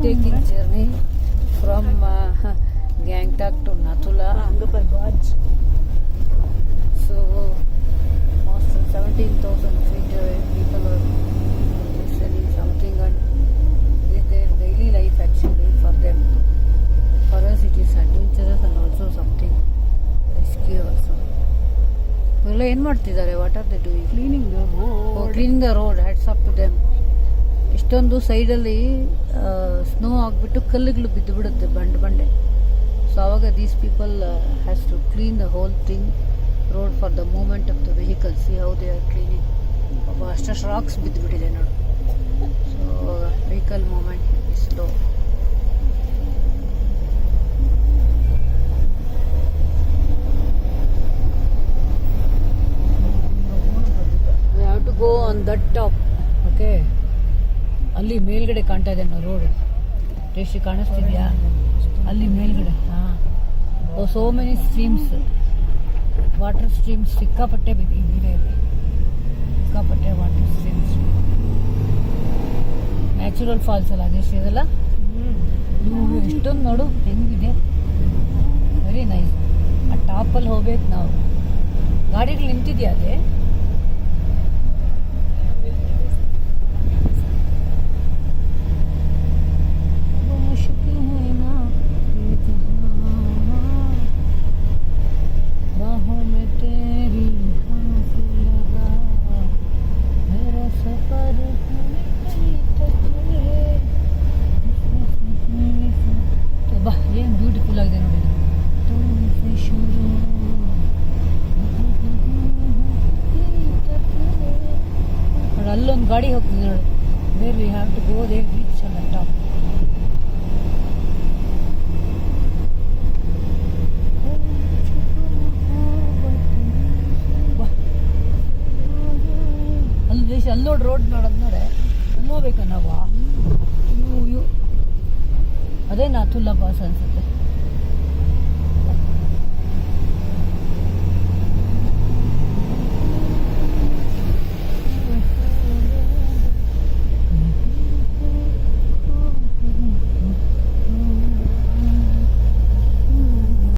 breathtaking journey from Gangtok to Nathula. Angkor Wat. So, almost 17,000 feet people are listening something, and it's their daily life actually for them. For us, it is adventurous and also something risky also. ಇವರೆಲ್ಲ ಏನು ಮಾಡ್ತಿದ್ದಾರೆ? What are they doing? Cleaning the road. Cleaning the road. Hats up to them. ಇಷ್ಟೊಂದು ಸೈಡಲ್ಲಿ snow ಆಗಿಬಿಟ್ಟು ಕಲ್ಲುಗಳು ಬಿದ್ದು ಬಿಡುತ್ತೆ, ಬಂಡೆ. ಸೊ ಆವಾಗ these people has to clean the whole thing road for the movement of the vehicle. See how they are cleaning. ಅಷ್ಟಷ್ಟು rocks ಬಿದ್ದುಬಿಟ್ಟಿದೆ ನೋಡು. So vehicle movement is slow. We have to go on that top. Okay, ಅಲ್ಲಿ ಮೇಲ್ಗಡೆ ಕಾಣ್ತಾ ಇದೆ ನಾವು road. ಎಷ್ಟು ಕಾಣಿಸ್ತಿದ್ಯಾ? ಅಲ್ಲಿ ಮೇಲ್ಗಡೆ. ಹಾಂ, oh so many streams, water streams ಸಿಕ್ಕಾಪಟ್ಟೆ ಇದೆ ಇಲ್ಲಿ. ಸಿಕ್ಕಾಪಟ್ಟೆ ವಾಟರ್ ಸ್ಟ್ರೀಮ್ಸ್. ನ್ಯಾಚುರಲ್ ಫಾಲ್ಸ್ ಅಲ್ಲ ಅದೆಷ್ಟು ಇದೆಲ್ಲ. ಎಷ್ಟೊಂದು ನೋಡು ಹೆಂಗಿದೆ. Very nice. ಆ ಟಾಪಲ್ಲಿ ಹೋಗ್ಬೇಕು ನಾವು. ಗಾಡಿಗಳು ನಿಂತಿದ್ಯಾ ಅಲ್ಲೇ? ಏನು ಬ್ಯೂಟಿಫುಲ್ ಆಗಿದೆ ನೋಡಿ. ನೋಡಿ ಅಲ್ಲೊಂದು ಗಾಡಿ ಹೋಗ್ತಿದೆ ನೋಡು. There we have to go there reach on the top. ಅಲ್ಲಿ ನೋಡಿ ರೋಡ್ ನೋಡೋದು ನೋಡೆ. ಅಲ್ಲಿ ಹೋಗ್ಬೇಕಾ ನಾವು? ಅದೇ ನಾಥುಲ್ಲಾ ಪಾಸ್ ಅನ್ಸುತ್ತೆ.